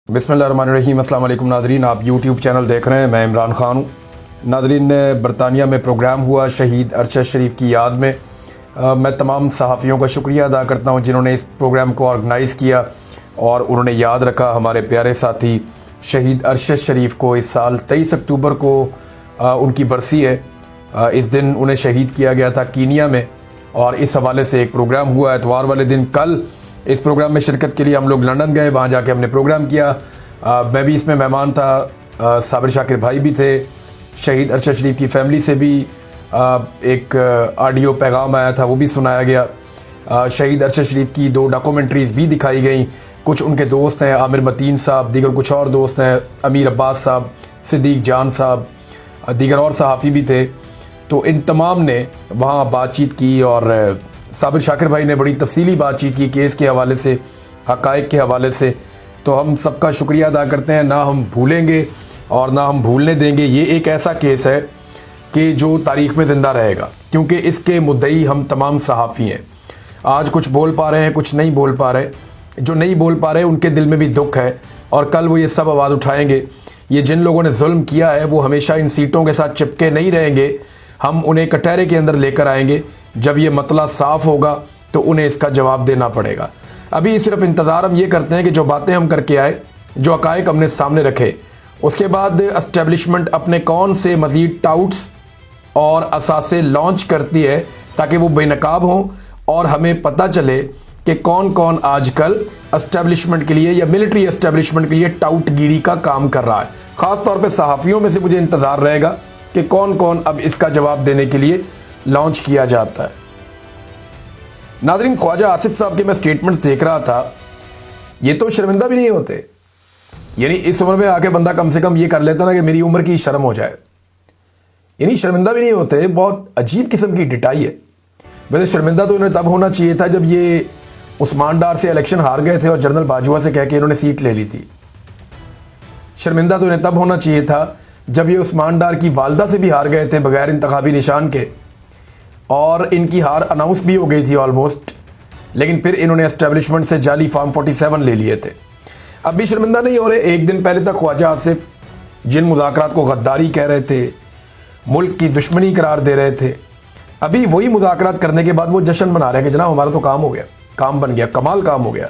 बिस्मिल्लाहिर्रहमानिर्रहीम। अस्सलाम वालेकुम नादरीन, आप यूट्यूब चैनल देख रहे हैं। मैं इमरान ख़ान हूँ। नादरीन, बरतानिया में प्रोग्राम हुआ शहीद अरशद शरीफ की याद में। मैं तमाम सहाफ़ियों का शुक्रिया अदा करता हूँ जिन्होंने इस प्रोग्राम को ऑर्गेनाइज़ किया और उन्होंने याद रखा हमारे प्यारे साथी शहीद अरशद शरीफ को। इस साल 23 अक्टूबर को उनकी बरसी है। इस दिन उन्हें शहीद किया गया था कीनिया में, और इस हवाले से एक प्रोग्राम हुआ एतवार वाले दिन। कल इस प्रोग्राम में शिरकत के लिए हम लोग लंदन गए, वहाँ जाके हमने प्रोग्राम किया। मैं भी इसमें मेहमान था, साबिर शाकिर भाई भी थे। शहीद अरशद शरीफ की फैमिली से भी एक ऑडियो पैगाम आया था, वो भी सुनाया गया। शहीद अरशद शरीफ की 2 डॉक्यूमेंट्रीज़ भी दिखाई गई। कुछ उनके दोस्त हैं, आमिर मतीन साहब, दीगर कुछ और दोस्त हैं, अमीर अब्बास साहब, सिद्दीक जान साहब, दीगर और सहाफ़ी भी थे। तो इन तमाम ने वहाँ बातचीत की और साबिर शाकिर भाई ने बड़ी तफसीली बातचीत की केस के हवाले से, हक़ाइक़ के हवाले से। तो हम सबका शुक्रिया अदा करते हैं, ना हम भूलेंगे और ना हम भूलने देंगे। ये एक ऐसा केस है कि जो तारीख़ में ज़िंदा रहेगा, क्योंकि इसके मुद्दई हम तमाम सहाफ़ी हैं। आज कुछ बोल पा रहे हैं, कुछ नहीं बोल पा रहे। जो नहीं बोल पा रहे उनके दिल में भी दुख है, और कल वो ये सब आवाज़ उठाएंगे। ये जिन लोगों ने जुल्म किया है वो हमेशा इन सीटों के साथ चिपके नहीं रहेंगे। हम उन्हें कटहरे के अंदर लेकर आएंगे। जब ये मतला साफ़ होगा तो उन्हें इसका जवाब देना पड़ेगा। अभी सिर्फ इंतज़ार हम ये करते हैं कि जो बातें हम करके आए, जो हक़ाइक़ हमने सामने रखे, उसके बाद एस्टेब्लिशमेंट अपने कौन से मज़ीद टाउट्स और असासे लॉन्च करती है ताकि वो बेनकाब हों और हमें पता चले कि कौन कौन आजकल एस्टेब्लिशमेंट के लिए या मिलिट्री एस्टेब्लिशमेंट के लिए टाउटगिरी का काम कर रहा है। ख़ास तौर पे सहाफ़ियों में से मुझे इंतज़ार रहेगा कि कौन कौन अब इसका जवाब देने के लिए लॉन्च किया जाता है। नाज़रीन, ख्वाजा आसिफ साहब के मैं स्टेटमेंट्स देख रहा था। ये तो शर्मिंदा भी नहीं होते। यानी इस उम्र में आके बंदा कम से कम ये कर लेता ना कि मेरी उम्र की शर्म हो जाए। यानी शर्मिंदा भी नहीं होते। बहुत अजीब किस्म की डिटाई है। वैसे शर्मिंदा तो इन्हें तब होना चाहिए था जब ये उस्मान डार से इलेक्शन हार गए थे और जनरल बाजवा से कह के इन्होंने सीट ले ली थी। शर्मिंदा तो इन्हें तब होना चाहिए था जब ये उस्मान डार की वालदा से भी हार गए थे बगैर इंतखाबी निशान के, और इनकी हार अनाउंस भी हो गई थी ऑलमोस्ट, लेकिन फिर इन्होंने एस्टेब्लिशमेंट से जाली फार्म 47 ले लिए थे। अब भी शर्मिंदा नहीं हो रहे। एक दिन पहले तक ख्वाजा आसिफ जिन मुज़ाकरात को गद्दारी कह रहे थे, मुल्क की दुश्मनी करार दे रहे थे, अभी वही मुज़ाकरात करने के बाद वो जश्न मना रहे हैं कि जनाब हमारा तो काम हो गया, काम बन गया, कमाल काम हो गया,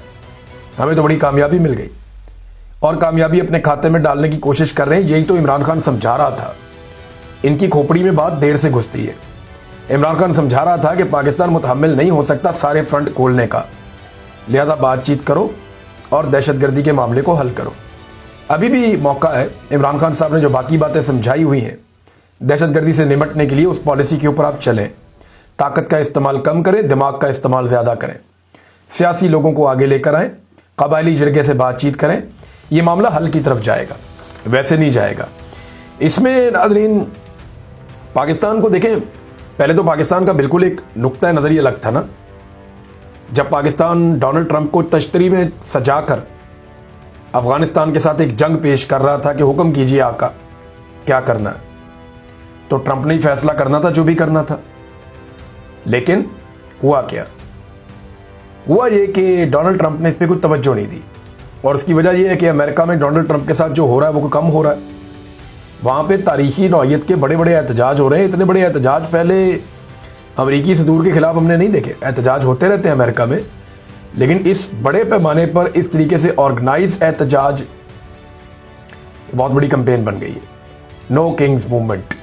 हमें तो बड़ी कामयाबी मिल गई, और कामयाबी अपने खाते में डालने की कोशिश कर रहे हैं। यही तो इमरान खान समझा रहा था। इनकी खोपड़ी में बात देर से घुसती है। इमरान खान समझा रहा था कि पाकिस्तान मुतहम्मिल नहीं हो सकता सारे फ्रंट खोलने का, लिहाजा बातचीत करो और दहशतगर्दी के मामले को हल करो। अभी भी मौका है। इमरान खान साहब ने जो बाकी बातें समझाई हुई हैं दहशतगर्दी से निपटने के लिए, उस पॉलिसी के ऊपर आप चलें। ताकत का इस्तेमाल कम करें, दिमाग का इस्तेमाल ज़्यादा करें। सियासी लोगों को आगे लेकर आएँ, कबायली जरगे से बातचीत करें। ये मामला हल की तरफ जाएगा, वैसे नहीं जाएगा। इसमें नाज़रीन पाकिस्तान को देखें। पहले तो पाकिस्तान का बिल्कुल एक नुक्ता नज़री अलग था ना। जब पाकिस्तान डोनाल्ड ट्रंप को तश्तरी में सजाकर अफ़गानिस्तान के साथ एक जंग पेश कर रहा था कि हुक्म कीजिए आका, क्या करना है, तो ट्रंप ने ही फैसला करना था जो भी करना था। लेकिन हुआ क्या? हुआ ये कि डोनाल्ड ट्रंप ने इस पर कोई तवज्जो नहीं दी, और उसकी वजह यह है कि अमेरिका में डोनाल्ड ट्रंप के साथ जो हो रहा है वो कम हो रहा है। वहाँ पे तारीखी नौइयत के बड़े बड़े एहतजाज हो रहे हैं। इतने बड़े एहतजाज पहले अमरीकी सदूर के ख़िलाफ़ हमने नहीं देखे। एहतजाज होते रहते हैं अमेरिका में, लेकिन इस बड़े पैमाने पर इस तरीके से ऑर्गेनाइज एहतजाज बहुत बड़ी कंपेन बन गई है। नो किंग्स मूवमेंट,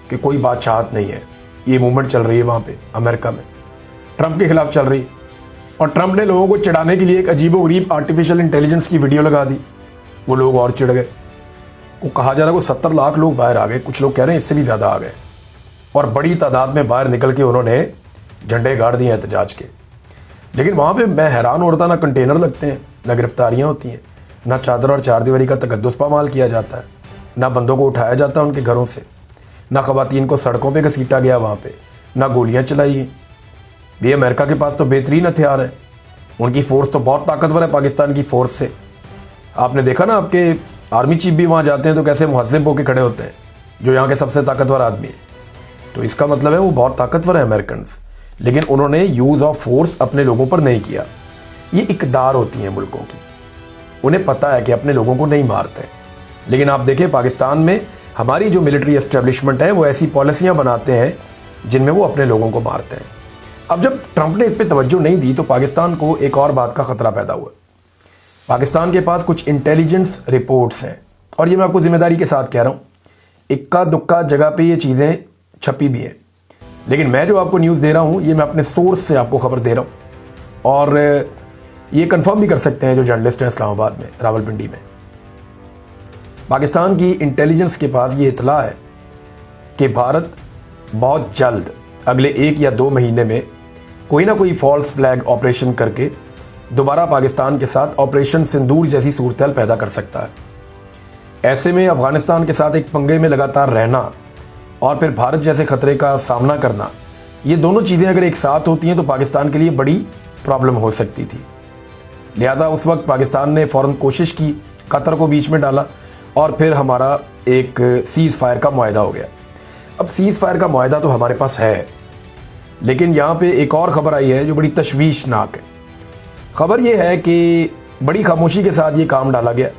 कि कोई बादशाहत नहीं है, ये मूवमेंट चल रही है वहाँ पे अमेरिका में, ट्रंप के ख़िलाफ़ चल रही है। और ट्रंप ने लोगों को चिढ़ाने के लिए एक अजीबोगरीब आर्टिफिशियल इंटेलिजेंस की वीडियो लगा दी। वो लोग और चिढ़ गए। को कहा जा रहा है वो 70 लाख लोग बाहर आ गए, कुछ लोग कह रहे हैं इससे भी ज़्यादा आ गए, और बड़ी तादाद में बाहर निकल के उन्होंने झंडे गाड़ दिए एहतजाज के। लेकिन वहाँ पे मैं हैरान हो रहा था, ना कंटेनर लगते हैं, ना गिरफ्तारियाँ होती हैं, ना चादर और चारदीवारी का तकद्दुस पामाल किया जाता है, ना बंदों को उठाया जाता है उनके घरों से, ना ख़वातीन को सड़कों पर घसीटा गया वहाँ पर, ना गोलियाँ चलाई गई। ये अमेरिका के पास तो बेहतरीन हथियार है, उनकी फ़ोर्स तो बहुत ताकतवर है पाकिस्तान की फ़ोर्स से। आपने देखा ना, आपके आर्मी चीफ भी वहाँ जाते हैं तो कैसे मुहज़्ज़िब होकर खड़े होते हैं, जो यहाँ के सबसे ताकतवर आदमी है। तो इसका मतलब है वो बहुत ताकतवर है अमेरिकन्स, लेकिन उन्होंने यूज़ ऑफ फोर्स अपने लोगों पर नहीं किया। ये इक़दार होती हैं मुल्कों की। उन्हें पता है कि अपने लोगों को नहीं मारते। लेकिन आप देखें पाकिस्तान में हमारी जो मिलिट्री एस्टेब्लिशमेंट है वो ऐसी पॉलिसियां बनाते हैं जिनमें वो अपने लोगों को मारते हैं। अब जब ट्रंप ने इस पर तवज्जो नहीं दी तो पाकिस्तान को एक और बात का खतरा पैदा हुआ। पाकिस्तान के पास कुछ इंटेलिजेंस रिपोर्ट्स हैं, और ये मैं आपको जिम्मेदारी के साथ कह रहा हूँ, इक्का दुक्का जगह पे ये चीज़ें छपी भी हैं, लेकिन मैं जो आपको न्यूज़ दे रहा हूँ ये मैं अपने सोर्स से आपको खबर दे रहा हूँ, और ये कंफर्म भी कर सकते हैं जो जर्नलिस्ट हैं इस्लामाबाद में, रावलपिंडी में। पाकिस्तान की इंटेलिजेंस के पास ये इतला है कि भारत बहुत जल्द अगले 1 या 2 महीने में कोई ना कोई फॉल्स फ्लैग ऑपरेशन करके दोबारा पाकिस्तान के साथ ऑपरेशन सिंदूर जैसी सूरत पैदा कर सकता है। ऐसे में अफगानिस्तान के साथ एक पंगे में लगातार रहना और फिर भारत जैसे खतरे का सामना करना, ये दोनों चीज़ें अगर एक साथ होती हैं तो पाकिस्तान के लिए बड़ी प्रॉब्लम हो सकती थी। लिहाजा उस वक्त पाकिस्तान ने फ़ौरन कोशिश की, कतर को बीच में डाला और फिर हमारा एक सीज़ फायर का मुआहदा हो गया। अब सीज़ फायर का मुआहदा तो हमारे पास है, लेकिन यहाँ पे एक और ख़बर आई है जो बड़ी तशवीशनाक है। ख़बर ये है कि बड़ी खामोशी के साथ ये काम डाला गया,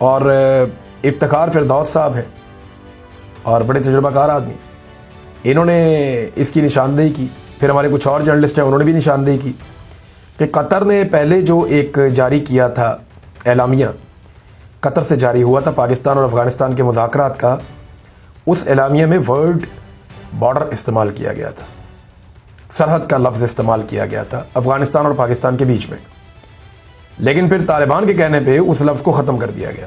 और इफ्तिखार फिरदौस साहब हैं और बड़े तजुर्बाकार आदमी, इन्होंने इसकी निशानदेही की। फिर हमारे कुछ और जर्नलिस्ट हैं, उन्होंने भी निशानदेही की कि कतर ने पहले जो एक जारी किया था एलामिया, कतर से जारी हुआ था पाकिस्तान और अफ़गानिस्तान के मुज़ाकरात का, उस एलामिया में वर्ड बॉर्डर इस्तेमाल किया गया था, सरहद का लफ्ज़ इस्तेमाल किया गया था अफ़गानिस्तान और पाकिस्तान के बीच में। लेकिन फिर तालिबान के कहने पे उस लफ्ज़ को ख़त्म कर दिया गया,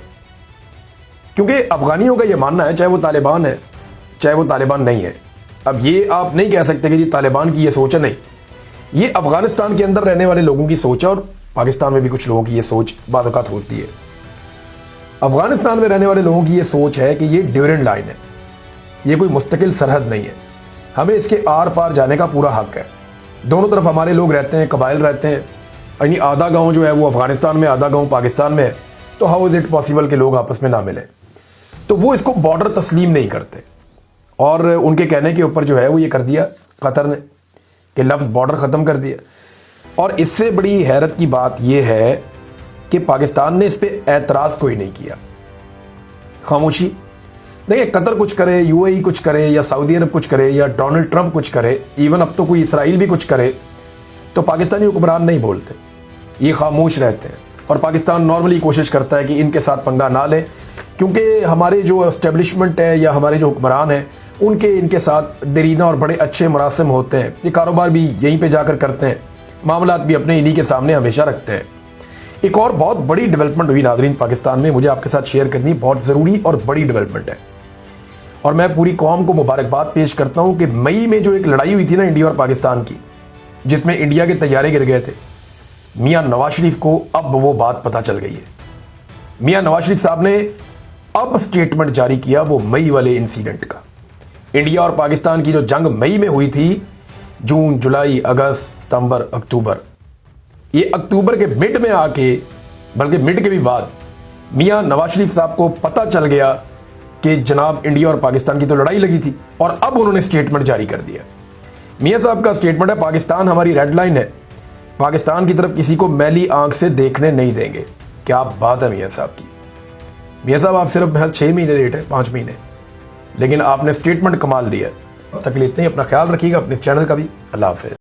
क्योंकि अफ़गानियों का ये मानना है चाहे वो तालिबान है चाहे वो तालिबान नहीं है। अब ये आप नहीं कह सकते कि जी तालिबान की ये सोच है, नहीं, ये अफ़गानिस्तान के अंदर रहने वाले लोगों की सोच है, और पाकिस्तान में भी कुछ लोगों की ये सोच बाद औक़ात होती है। अफ़गानिस्तान में रहने वाले लोगों की ये सोच है कि ये ड्यूरेंट लाइन है, ये कोई मुस्तकिल सरहद नहीं है, हमें इसके आर पार जाने का पूरा हक है। दोनों तरफ हमारे लोग रहते हैं, कबाइल रहते हैं, यानी आधा गांव जो है वो अफ़गानिस्तान में, आधा गांव पाकिस्तान में है, तो हाउ इज़ इट पॉसिबल कि लोग आपस में ना मिलें? तो वो इसको बॉर्डर तस्लीम नहीं करते, और उनके कहने के ऊपर जो है वो ये कर दिया कतर ने कि लफ्ज़ बॉर्डर ख़त्म कर दिया। और इससे बड़ी हैरत की बात यह है कि पाकिस्तान ने इस पर एतराज़ कोई नहीं किया, खामोशी। देखिए, कतर कुछ करे, यूएई कुछ करे, या सऊदी अरब कुछ करे, या डोनाल्ड ट्रंप कुछ करे, इवन अब तो कोई इसराइल भी कुछ करे, तो पाकिस्तानी हुक्मरान नहीं बोलते, ये खामोश रहते हैं। और पाकिस्तान नॉर्मली कोशिश करता है कि इनके साथ पंगा ना ले, क्योंकि हमारे जो एस्टेब्लिशमेंट है या हमारे जो हुक्मरान हैं उनके इनके साथ देरीना और बड़े अच्छे मरासिम होते हैं, ये कारोबार भी यहीं पे जाकर करते हैं, मामलात भी अपने इन्हीं के सामने हमेशा रखते हैं। एक और बहुत बड़ी डेवलपमेंट हुई नाज़रीन पाकिस्तान में, मुझे आपके साथ शेयर करनी बहुत ज़रूरी और बड़ी डेवलपमेंट है, और मैं पूरी कौम को मुबारकबाद पेश करता हूँ कि मई में जो एक लड़ाई हुई थी ना इंडिया और पाकिस्तान की, जिसमें इंडिया के तैयारे गिर गए थे, मियाँ नवाज शरीफ को अब वो बात पता चल गई है। मियाँ नवाज शरीफ साहब ने अब स्टेटमेंट जारी किया वो मई वाले इंसिडेंट का। इंडिया और पाकिस्तान की जो जंग मई में हुई थी, जून, जुलाई, अगस्त, सितंबर, अक्टूबर, ये अक्टूबर के मिड में आके, बल्कि मिड के भी बाद, मियाँ नवाज शरीफ साहब को पता चल गया कि जनाब इंडिया और पाकिस्तान की तो लड़ाई लगी थी, और अब उन्होंने स्टेटमेंट जारी कर दिया। मियाँ साहब का स्टेटमेंट है, पाकिस्तान हमारी रेड लाइन है, पाकिस्तान की तरफ किसी को मैली आंख से देखने नहीं देंगे। क्या बात है मियाँ साहब की। मियाँ साहब आप सिर्फ 6 महीने लेट है, 5 महीने, लेकिन आपने स्टेटमेंट कमाल दिया। तक इतना ही, अपना ख्याल रखिएगा, अपने चैनल का भी। अल्लाह हाफ़िज़।